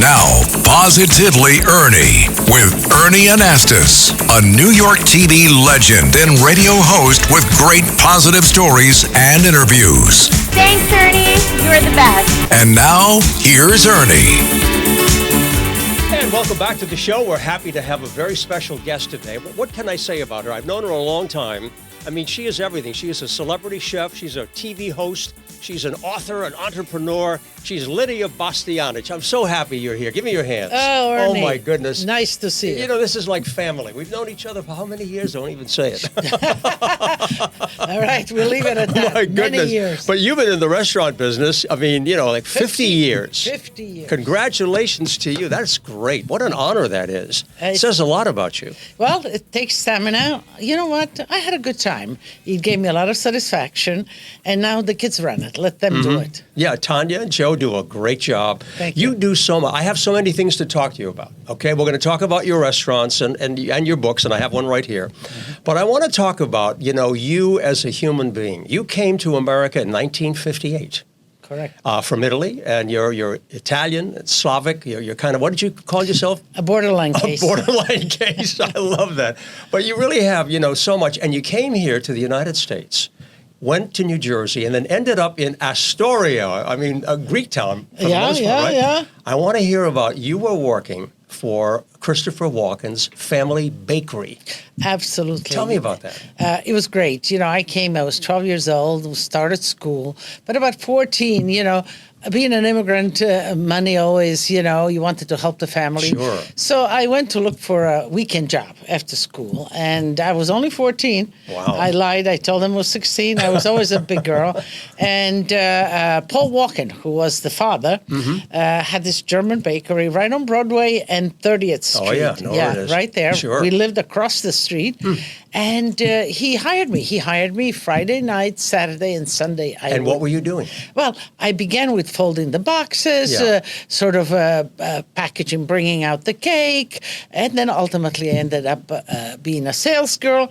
Now, Positively Ernie with Ernie Anastos, a New York TV legend and radio host with great positive stories and interviews. Thanks, Ernie. You're the best. And now, here's Ernie. And welcome back to the show. We're happy to have a very special guest today. What can I say about her? I've known her a long time. I mean, she is everything. She is a celebrity chef. She's a TV host. She's an author, an entrepreneur. She's Lidia Bastianich. I'm so happy you're here. Give me your hands. Oh, Ernie. Oh, my goodness. Nice to see you. You know, this is like family. We've known each other for how many years? Don't even say it. All right, we'll leave it at that. My goodness. Many years. But you've been in the restaurant business, I mean, you know, like 50 years. 50 years. Congratulations to you. That's great. What an honor that is. It says a lot about you. Well, it takes stamina. You know what? I had a good time. It gave me a lot of satisfaction, and now the kids run it. Let them do it. Yeah, Tanya and Joe do a great job. Thank you. You do so much. I have so many things to talk to you about. Okay, we're going to talk about your restaurants and your books, and I have one right here. But I want to talk about, you know, you as a human being. You came to America in 1958. Correct. From Italy, and you're Italian, Slavic. You're kind of, what did you call yourself? A borderline case. A borderline case. I love that. But you really have, you know, so much. And you came here to the United States, went to New Jersey, and then ended up in Astoria. I mean, a Greek town for the most part, right? Yeah. I want to hear about, you were working for Christopher Walken's family bakery. Absolutely. Tell me about that. It was great. You know, I was 12 years old, started school, but about 14, you know, being an immigrant, money always, you know, you wanted to help the family. Sure. So I went to look for a weekend job after school, and I was only 14. Wow. I lied. I told them I was 16. I was always a big girl. And Paul Walken, who was the father, had this German bakery right on Broadway and 30th Street. Oh, yeah. No, it is. Right there. Sure. We lived across the street. And he hired me. He hired me Friday night, Saturday, and Sunday. And what were you doing? Well, I began with folding the boxes, packaging, bringing out the cake, and then ultimately I ended up being a sales girl.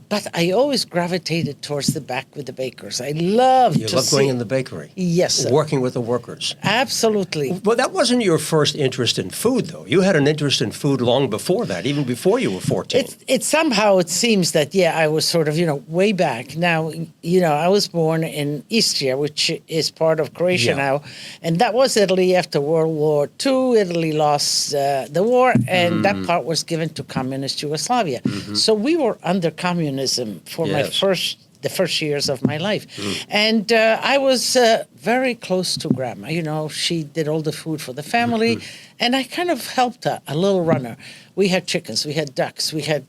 But I always gravitated towards the back with the bakers. I loved You loved going in the bakery? Yes, sir. Working with the workers? Absolutely. Well, that wasn't your first interest in food, though. You had an interest in food long before that, even before you were 14. It somehow it seems that, yeah, I was sort of, you know, way back. Now, you know, I was born in Istria, which is part of Croatia now, and that was Italy after World War II. Italy lost the war, and that part was given to communist Yugoslavia. So we were under communism for the first years of my life. And I was very close to Grandma. You know, she did all the food for the family, and I kind of helped her, a little runner. We had chickens, we had ducks, we had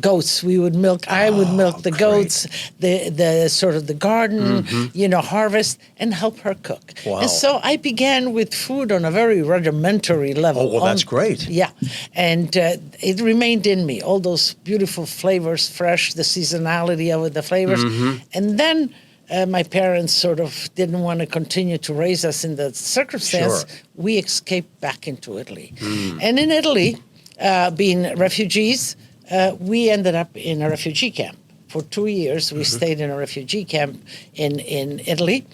goats. I would milk the goats, the sort of the garden, you know, harvest, and help her cook. Wow. And so I began with food on a very rudimentary level. Oh, well, that's great. Yeah, and it remained in me, all those beautiful flavors, fresh, the seasonality of the flavors. And then my parents sort of didn't want to continue to raise us in that circumstance. Sure. We escaped back into Italy. And in Italy, being refugees, we ended up in a refugee camp. For 2 years, we stayed in a refugee camp in Italy.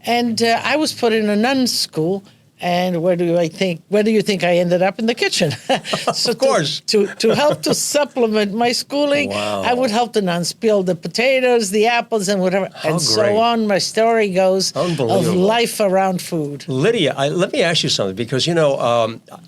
And I was put in a nuns' school. And where do you think I ended up? In the kitchen? So of course. To help to supplement my schooling, Wow. I would help the nuns peel the potatoes, the apples, and whatever. And great. so on. My story goes of Unbelievable. life around food. Lydia, let me ask you something, because, you know,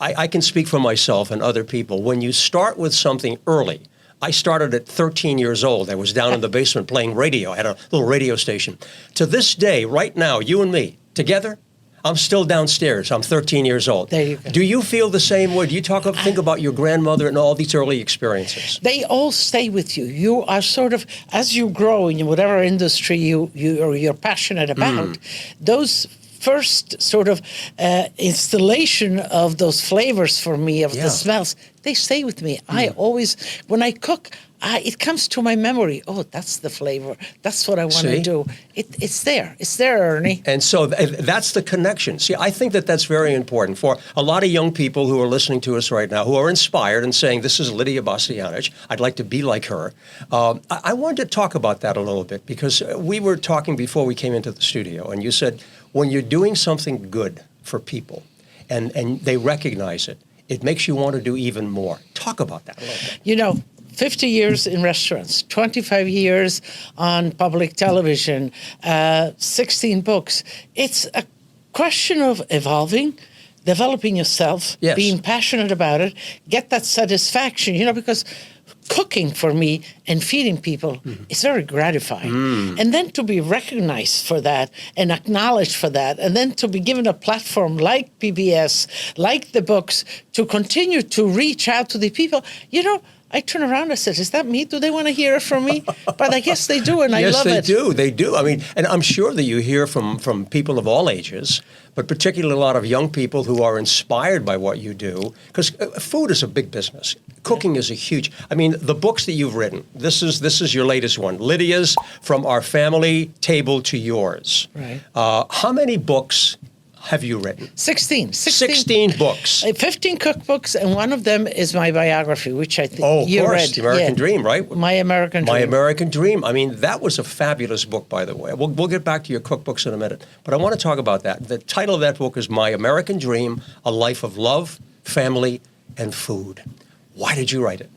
I can speak for myself and other people. When you start with something early, I started at 13 years old. I was down in the basement playing radio. I had a little radio station. To this day, right now, you and me, together, I'm still downstairs. I'm 13 years old. There you go. Do you feel the same way? Do you think about your grandmother and all these early experiences? They all stay with you. You are sort of, as you grow in whatever industry you're passionate about, those first sort of installation of those flavors for me, of the smells, they stay with me. I always, when I cook, it comes to my memory. Oh, that's the flavor. That's what I want to do. It's there. It's there, Ernie. And so that's the connection. See, I think that's very important for a lot of young people who are listening to us right now, who are inspired and saying, this is Lidia Bastianich. I'd like to be like her. I wanted to talk about that a little bit, because we were talking before we came into the studio, and you said, when you're doing something good for people, and they recognize it, it makes you want to do even more. Talk about that a little bit. 50 years in restaurants, 25 years on public television, 16 books. It's a question of evolving, developing yourself, Yes. being passionate about it, get that satisfaction, because cooking for me and feeding people is very gratifying. And then to be recognized for that and acknowledged for that, and then to be given a platform like PBS, like the books, to continue to reach out to the people, I turn around and I said, is that me? Do they want to hear it from me? But I guess they do, and I love it. Yes, they do. They do. I mean, and I'm sure that you hear from people of all ages, but particularly a lot of young people who are inspired by what you do, because food is a big business. Cooking is a huge. I mean, the books that you've written. This is your latest one, Lydia's From Our Family Table to Yours. Right. How many books have you written? 16 books. 15 cookbooks, and one of them is my biography, which I think you of course, read. The American Dream, right? My American Dream. My American Dream. I mean, that was a fabulous book, by the way. We'll get back to your cookbooks in a minute, but I want to talk about that. The title of that book is My American Dream, A Life of Love, Family, and Food. Why did you write it?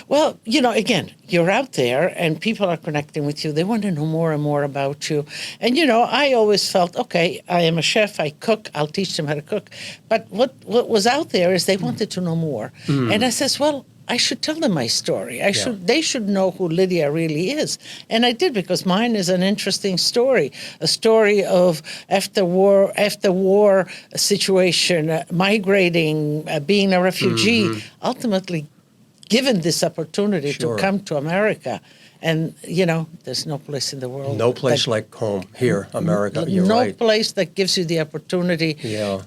Well, again, you're out there and people are connecting with you. They want to know more and more about you. And, I always felt, okay, I am a chef, I cook, I'll teach them how to cook. But what was out there is they wanted to know more. And I says, well, I should tell them my story. They should know who Lidia really is. And I did, because mine is an interesting story, a story of after war situation, migrating, being a refugee, ultimately given this opportunity to come to America. And, there's no place in the world. No place like home here, America. You're no right. place that gives you the opportunity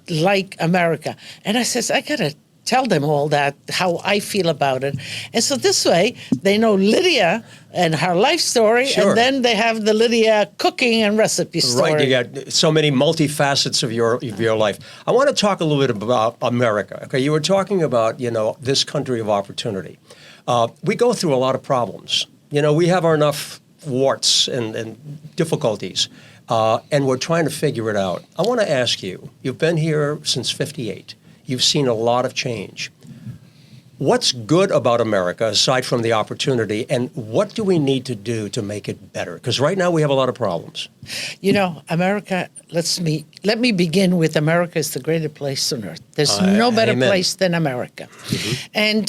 like America. And I says, I got to tell them all that, how I feel about it. And so this way, they know Lidia and her life story, and then they have the Lidia cooking and recipe story. Right, you got so many multifacets of your life. I want to talk a little bit about America. Okay, you were talking about, this country of opportunity. We go through a lot of problems. We have enough warts and difficulties, and we're trying to figure it out. I want to ask you, you've been here since '58. You've seen a lot of change. What's good about America, aside from the opportunity, and what do we need to do to make it better? Because right now we have a lot of problems. America, let me begin with America is the greatest place on earth. There's no better place than America. And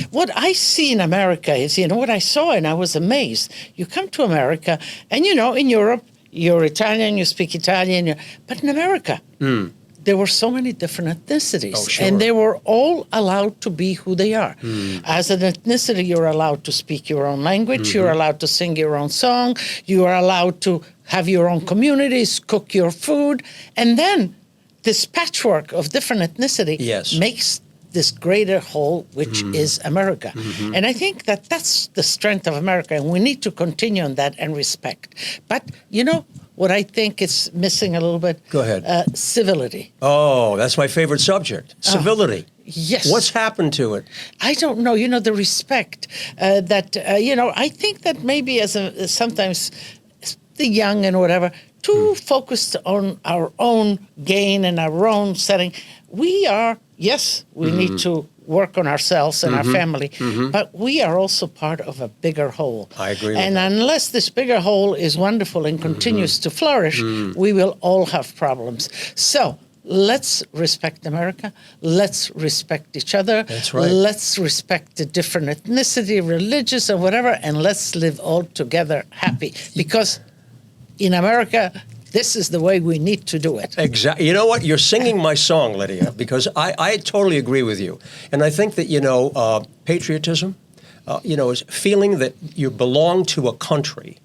what I see in America is, what I saw, and I was amazed. You come to America, and in Europe, you're Italian, you speak Italian, but in America, there were so many different ethnicities, and they were all allowed to be who they are. As an ethnicity, you're allowed to speak your own language, you're allowed to sing your own song, you are allowed to have your own communities, cook your food, and then this patchwork of different ethnicity makes this greater whole, which is America. And I think that's the strength of America, and we need to continue on that and respect. But, what I think is missing a little bit? Go ahead. Civility. Oh, that's my favorite subject. Civility. Yes. What's happened to it? I don't know. The respect that, I think that maybe sometimes the young and whatever, too focused on our own gain and our own setting. We are, we need to work on ourselves and our family, but we are also part of a bigger whole. I agree with and that. Unless this bigger whole is wonderful and continues to flourish, we will all have problems. So let's respect America. Let's respect each other. That's right. Let's respect the different ethnicity, religious, and whatever, and let's live all together happy. Because in America, this is the way we need to do it. Exactly. You know what? You're singing my song, Lidia, because I totally agree with you. And I think that, patriotism, is feeling that you belong to a country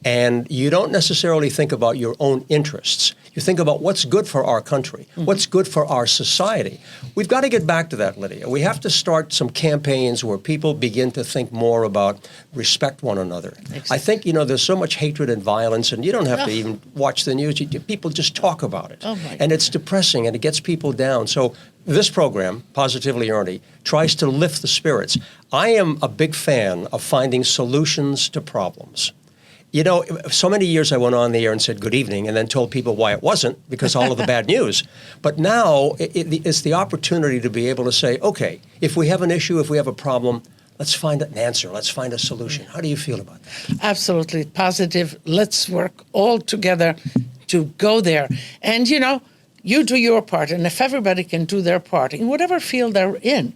and you don't necessarily think about your own interests. You think about what's good for our country, what's good for our society. We've got to get back to that, Lidia. We have to start some campaigns where people begin to think more about respect one another. Exactly. I think, there's so much hatred and violence, and you don't have to even watch the news. People just talk about it. And it's depressing, and it gets people down. So this program, Positively Ernie, tries to lift the spirits. I am a big fan of finding solutions to problems. You know, so many years I went on the air and said good evening and then told people why it wasn't, because all of the bad news. But now it's the opportunity to be able to say, okay, if we have an issue, if we have a problem, let's find an answer. Let's find a solution. How do you feel about that? Absolutely positive. Let's work all together to go there. And, you know, you do your part. And if everybody can do their part in whatever field they're in,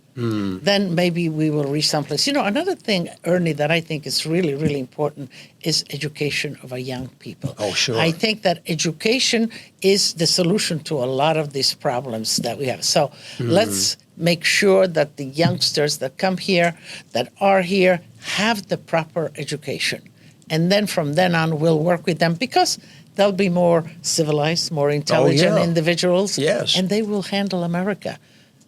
then maybe we will reach someplace. You know, another thing, Ernie, that I think is really, really important is education of our young people. Oh, sure. I think that education is the solution to a lot of these problems that we have. So let's make sure that the youngsters that come here, that are here, have the proper education. And then from then on, we'll work with them because they'll be more civilized, more intelligent individuals. Yes. And they will handle America.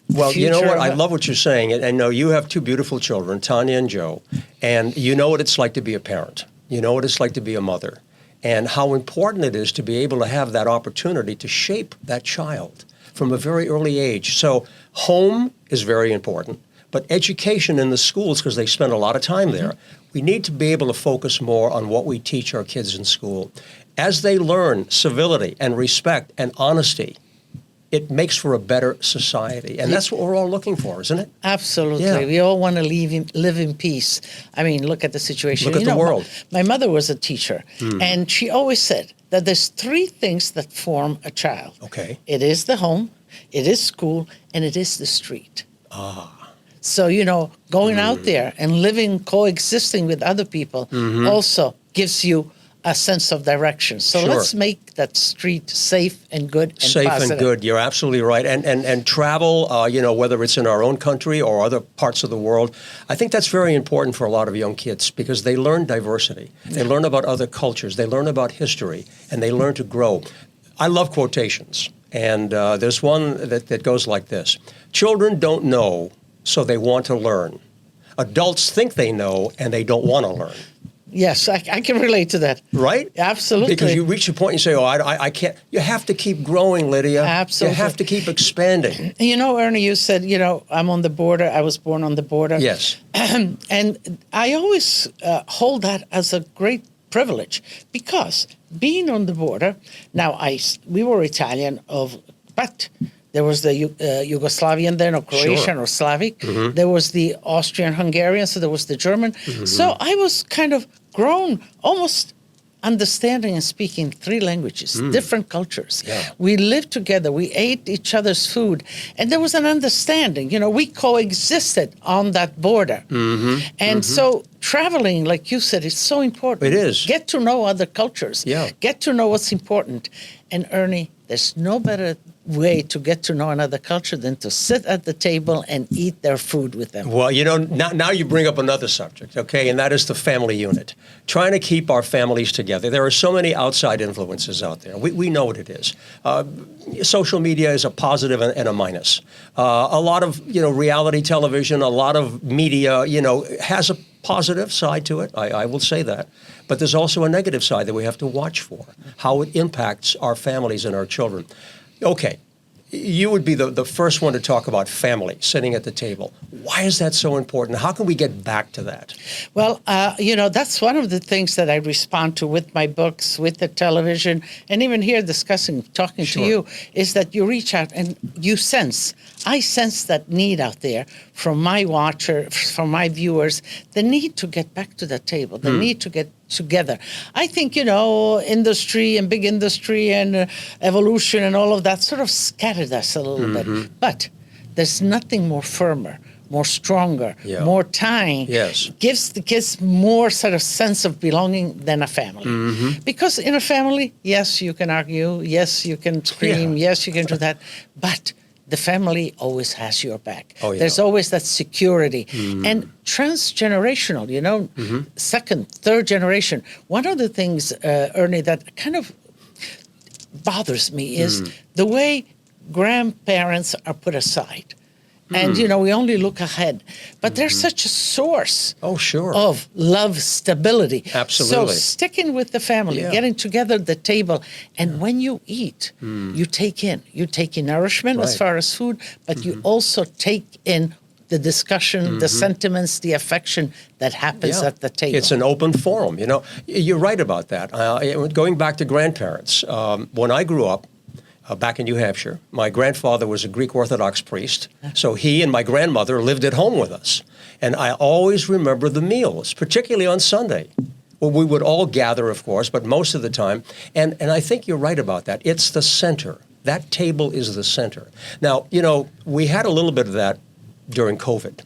Well, you know what? I love what you're saying. And I know you have two beautiful children, Tanya and Joe, and you know what it's like to be a parent. You know what it's like to be a mother, and how important it is to be able to have that opportunity to shape that child from a very early age. So home is very important, but education in the schools, because they spend a lot of time there, we need to be able to focus more on what we teach our kids in school. As they learn civility and respect and honesty, it makes for a better society. And that's what we're all looking for, isn't it? Absolutely. Yeah. We all want to live in peace. I mean, look at the situation. Look at the world. My mother was a teacher, and she always said that there's three things that form a child. Okay. It is the home, it is school, and it is the street. So, you know, going out there and living, coexisting with other people also gives you a sense of direction. So Sure. let's make that street safe and good and Safe positive. and good. You're absolutely right. And travel, you know, whether it's in our own country or other parts of the world, I think that's very important for a lot of young kids because they learn diversity. They learn about other cultures. They learn about history, and they learn to grow. I love quotations, and there's one that goes like this. Children don't know, so they want to learn. Adults think they know, and they don't want to learn. Yes, I can relate to that. Right? Absolutely. Because you reach a point and you say, oh, I can't. You have to keep growing, Lydia. Absolutely. You have to keep expanding. You know, Ernie, you said, you know, I'm on the border. I was born on the border. Yes. And I always hold that as a great privilege because being on the border, now we were Italian, but there was the Yugoslavian then, or Croatian or Slavic. There was the Austrian-Hungarian, so there was the German. So I was kind of grown almost understanding and speaking three languages, different cultures. Yeah. We lived together. We ate each other's food. And there was an understanding. You know, we coexisted on that border. And so traveling, like you said, is so important. It is. Get to know other cultures. Yeah. Get to know what's important. And Ernie, there's no better way to get to know another culture than to sit at the table and eat their food with them. Well, you know, now you bring up another subject, okay, and that is the family unit. Trying to keep our families together. There are so many outside influences out there. We know what it is. Social media is a positive and a minus. A lot of, you know, reality television, a lot of media, you know, has a positive side to it. I will say that. But there's also a negative side that we have to watch for, how it impacts our families and our children. Okay, you would be the first one to talk about family, sitting at the table. Why is that so important? How can we get back to that? Well, you know, that's one of the things that I respond to with my books, with the television, and even here talking to you, is that you reach out and you I sense that need out there from my from my viewers, the need to get back to the table, the need to get together. I think, you know, industry and big industry and evolution and all of that sort of scattered us a little bit. But there's nothing more firmer, more stronger, more time. Yes. Gives the kids more sort of sense of belonging than a family. Because in a family, yes, you can argue, yes, you can scream, yes, you can do that, but the family always has your back. Oh, yeah. There's always that security. And transgenerational, you know, second, third generation. One of the things, Ernie, that kind of bothers me is the way grandparents are put aside. And, you know, we only look ahead. But they're such a source of love, stability. Absolutely. So sticking with the family, getting together at the table. And when you eat, you take in nourishment as far as food, but you also take in the discussion, the sentiments, the affection that happens at the table. It's an open forum. You know, you're right about that. Going back to grandparents, when I grew up, back in New Hampshire, my grandfather was a Greek Orthodox priest, so he and my grandmother lived at home with us. And I always remember the meals, particularly on Sunday. Well, we would all gather, of course, but most of the time, and I think you're right about that. It's the center. That table is the center. Now, you know, we had a little bit of that during COVID.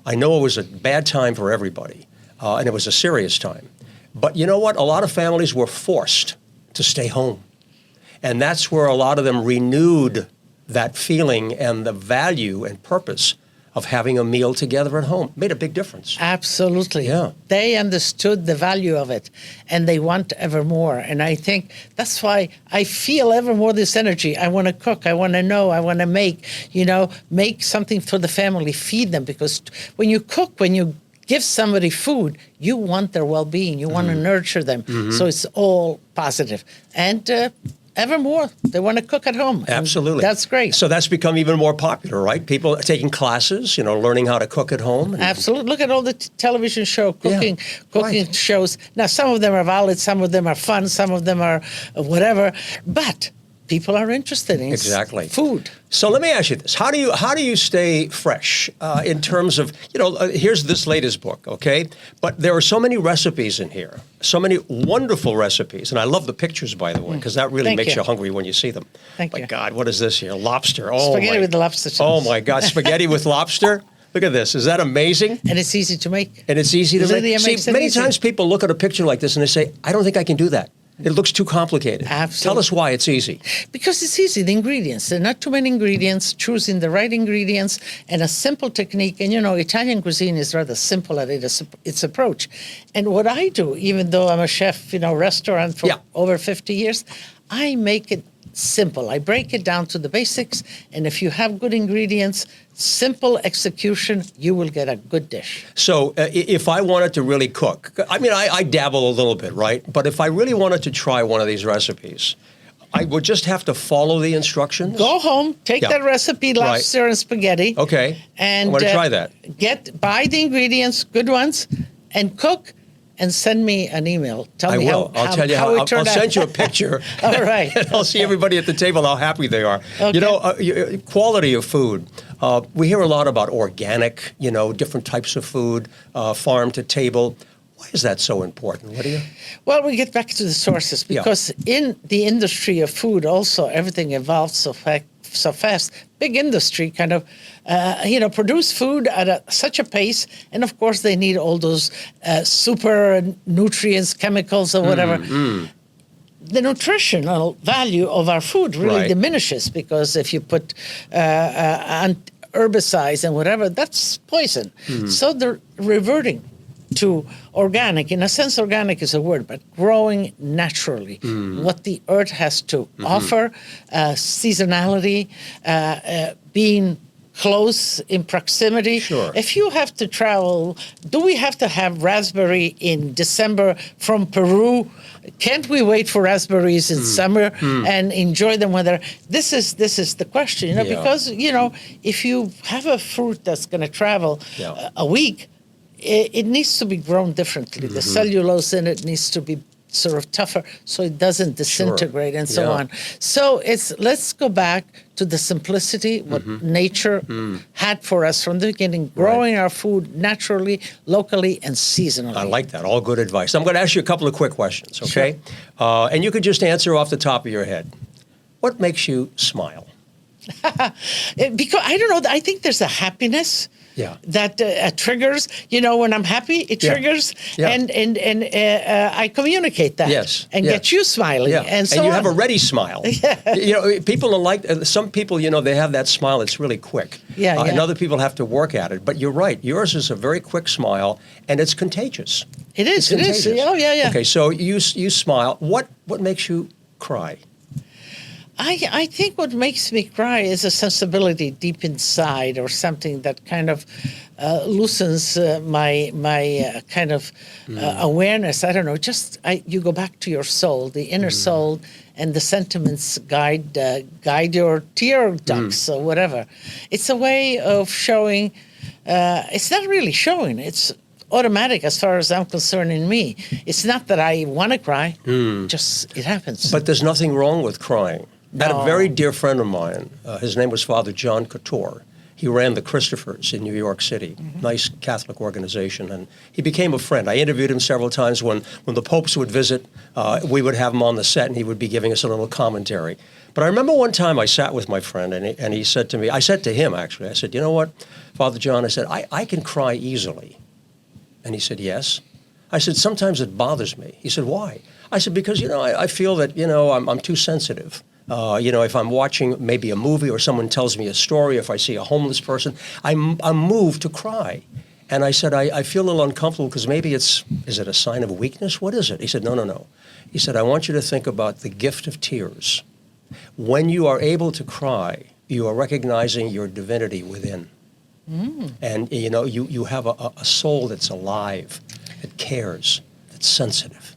I know it was a bad time for everybody, and it was a serious time. But you know what? A lot of families were forced to stay home. And that's where a lot of them renewed that feeling and the value and purpose of having a meal together at home. Made a big difference. Absolutely. Yeah. They understood the value of it, and they want ever more. And I think that's why I feel ever more this energy. I want to cook. I want to know. I want to make something for the family, feed them. Because when you cook, when you give somebody food, you want their well-being. You want to nurture them. So it's all positive. And ever more, they want to cook at home. Absolutely. That's great. So that's become even more popular, right? People are taking classes, you know, learning how to cook at home. Absolutely. Look at all the television cooking right. shows. Now, some of them are valid, some of them are fun, some of them are whatever, but people are interested in food. So let me ask you this: How do you stay fresh in terms of, you know? Here's this latest book, okay? But there are so many recipes in here, so many wonderful recipes, and I love the pictures, by the way, because that really makes you hungry when you see them. Thank you. My God, what is this here? Lobster. Spaghetti with the lobster sauce. Oh my God, spaghetti with lobster. Look at this. Is that amazing? And it's easy to make. And it's easy to make. See, many times people look at a picture like this and they say, "I don't think I can do that. It looks too complicated." Absolutely. Tell us why it's easy. Because it's easy, the ingredients. There are not too many ingredients, choosing the right ingredients, and a simple technique. And, you know, Italian cuisine is rather simple at its approach. And what I do, even though I'm a chef, you know, restaurant for over 50 years, I make it simple. I break it down to the basics, and if you have good ingredients, simple execution, you will get a good dish. So if I wanted to really cook, I mean, I dabble a little bit, right? But if I really wanted to try one of these recipes, I would just have to follow the instructions? Go home, take that recipe, lobster and spaghetti. Okay, and I want to try that. Buy the ingredients, good ones, and cook. And send me an email. Tell me how it turned out. I'll send you a picture. All right. And I'll see everybody at the table how happy they are. Okay. You know, quality of food. We hear a lot about organic, you know, different types of food, farm to table. Why is that so important, Lidia? Well, we get back to the sources because in the industry of food also everything evolves so fast. Big industry kind of, produce food at such a pace. And of course, they need all those super nutrients, chemicals, or whatever. The nutritional value of our food really diminishes because if you put herbicides and whatever, that's poison. So they're reverting to organic. In a sense, organic is a word, but growing naturally. What the earth has to offer, seasonality, being close in proximity. Sure. If you have to travel, do we have to have raspberry in December from Peru? Can't we wait for raspberries in summer and enjoy them when they're... This is the question, you know, because, you know, if you have a fruit that's going to travel a week, it needs to be grown differently. The cellulose in it needs to be sort of tougher so it doesn't disintegrate and so on. So let's go back to the simplicity, what nature had for us from the beginning, growing our food naturally, locally, and seasonally. I like that. All good advice. I'm going to ask you a couple of quick questions, okay? Sure. And you could just answer off the top of your head. What makes you smile? Because, I don't know, I think there's a happiness that triggers. You know, when I'm happy, it triggers, and I communicate that, and get you smiling, and so and you have a ready smile. You know, people don't like some people. You know, they have that smile. It's really quick. And other people have to work at it. But you're right. Yours is a very quick smile, and it's contagious. It is. It's contagious. It is. Oh yeah. Okay, so you smile. What makes you cry? I think what makes me cry is a sensibility deep inside, or something that kind of loosens my kind of awareness. I don't know. You go back to your soul, the inner soul, and the sentiments guide your tear ducts or whatever. It's a way of showing it's not really showing. It's automatic as far as I'm concerned in me. It's not that I want to cry, just it happens. But there's nothing wrong with crying. I had a No. very dear friend of mine. His name was Father John Couture. He ran the Christophers in New York City, nice Catholic organization, and he became a friend. I interviewed him several times when the popes would visit. We would have him on the set, and he would be giving us a little commentary. But I remember one time I sat with my friend, and he said to me, I said to him, actually, I said, you know what, Father John, I said, I can cry easily. And he said, yes. I said, sometimes it bothers me. He said, why? I said, because, I feel that, I'm too sensitive. If I'm watching maybe a movie or someone tells me a story, if I see a homeless person, I'm moved to cry. And I said, I feel a little uncomfortable because maybe is it a sign of weakness? What is it? He said, no. He said, I want you to think about the gift of tears. When you are able to cry, you are recognizing your divinity within. And, you have a soul that's alive, that cares, that's sensitive.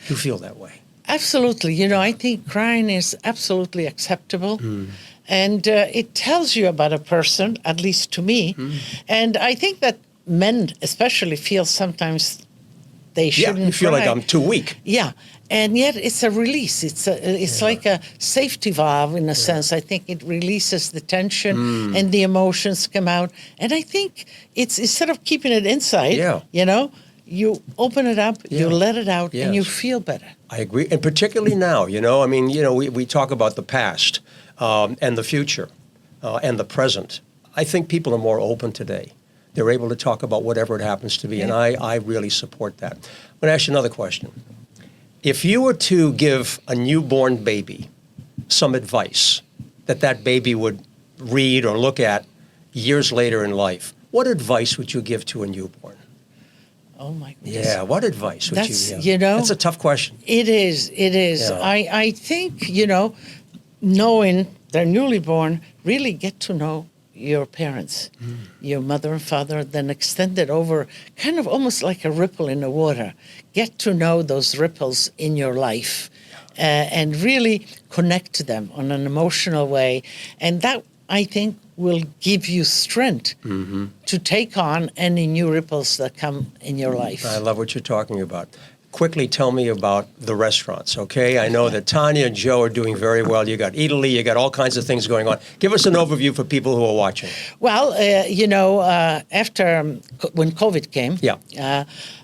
You feel that way. Absolutely. I think crying is absolutely acceptable. And it tells you about a person, at least to me. And I think that men especially feel sometimes they shouldn't you feel cry. like I'm too weak. Yeah. And yet it's a release. It's like a safety valve in a sense. I think it releases the tension and the emotions come out. And I think it's instead of keeping it inside, you open it up, you let it out, and you feel better. I agree. And particularly now, we talk about the past and the future and the present. I think people are more open today. They're able to talk about whatever it happens to be, and I really support that. I'm going to ask you another question. If you were to give a newborn baby some advice that baby would read or look at years later in life, what advice would you give to a newborn? Oh, my goodness. Yeah, what advice would you give? That's a tough question. It is. Yeah. I think, knowing they're newly born, really get to know your parents, your mother and father, then extend it over kind of almost like a ripple in the water. Get to know those ripples in your life and really connect to them on an emotional way. And that, I think, will give you strength to take on any new ripples that come in your life. I love what you're talking about. Quickly tell me about the restaurants, okay? I know that Tanya and Joe are doing very well. You got Italy, you got all kinds of things going on. Give us an overview for people who are watching. Well, after when COVID came,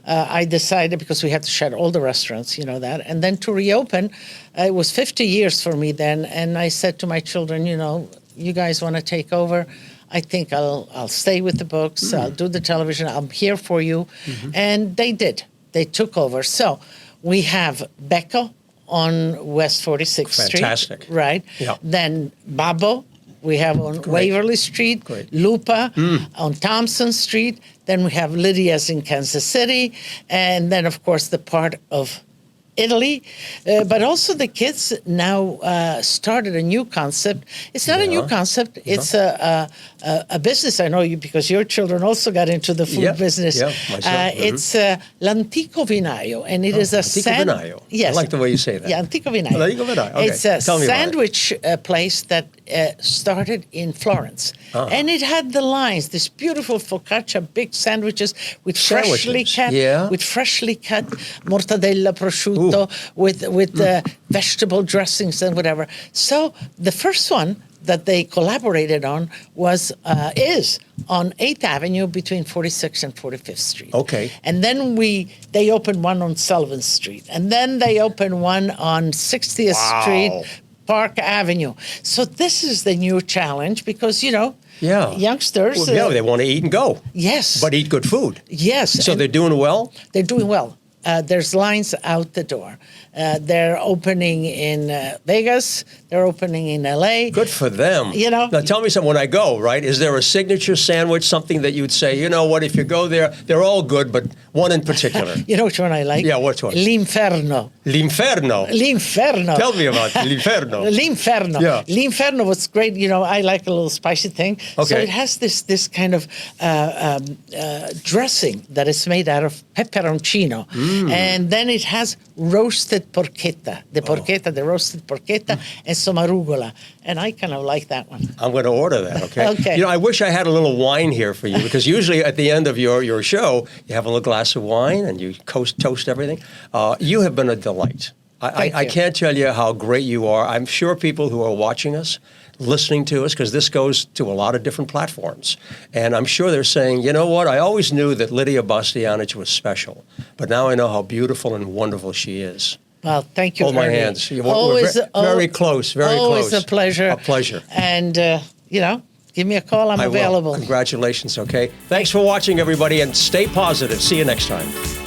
I decided, because we had to shut all the restaurants, and then to reopen, it was 50 years for me then, and I said to my children, you guys want to take over? I think I'll stay with the books, I'll do the television, I'm here for you. And they did. They took over. So we have Becco on West 46th Street. Fantastic. Right. Yeah. Then Babbo, we have on Waverly Street. Great. Lupa on Thompson Street. Then we have Lydia's in Kansas City. And then, of course, the part of Italy, but also the kids now started a new concept. It's not a new concept. It's a business. I know you because your children also got into the food business. Yeah, myself. It's l'antico vinaio, and it is a vinaio. Yes, I like the way you say that. Yeah, antico vinaio. L'antico vinaio. Okay. It's a Tell me sandwich place that started in Florence, and it had the lines. This beautiful focaccia, big sandwiches with freshly cut, mortadella, prosciutto. With vegetable dressings and whatever. So the first one that they collaborated on is on 8th Avenue between 46th and 45th Street. Okay. And then they opened one on Sullivan Street. And then they opened one on 60th Street, Park Avenue. So this is the new challenge because, youngsters... Well, they want to eat and go. Yes. But eat good food. Yes. So they're doing well? They're doing well. There's lines out the door. They're opening in Vegas. They're opening in L.A. Good for them. Now tell me something. When I go, right, is there a signature sandwich, something that you'd say, you know what, if you go there, they're all good, but one in particular? You know which one I like? Yeah, which one? L'Inferno. L'Inferno? L'Inferno. Tell me about L'Inferno. L'Inferno. Yeah. L'Inferno was great. I like a little spicy thing. Okay. So it has this kind of dressing that is made out of pepperoncino. And then it has roasted porchetta, the roasted porchetta, and some arugula. And I kind of like that one. I'm going to order that, okay? Okay. You know, I wish I had a little wine here for you, because usually at the end of your show, you have a little glass of wine and you toast everything. You have been a delight. I can't tell you how great you are. I'm sure people who are watching us, listening to us, because this goes to a lot of different platforms, and I'm sure they're saying, you know what, I always knew that Lidia Bastianich was special, but now I know how beautiful and wonderful she is. Well, thank you, Hold my Ernie. hands. We're very close, very always close. Always a pleasure. A pleasure. And, give me a call. I'm I available. will. Congratulations, okay? Thanks for watching, everybody, and stay positive. See you next time.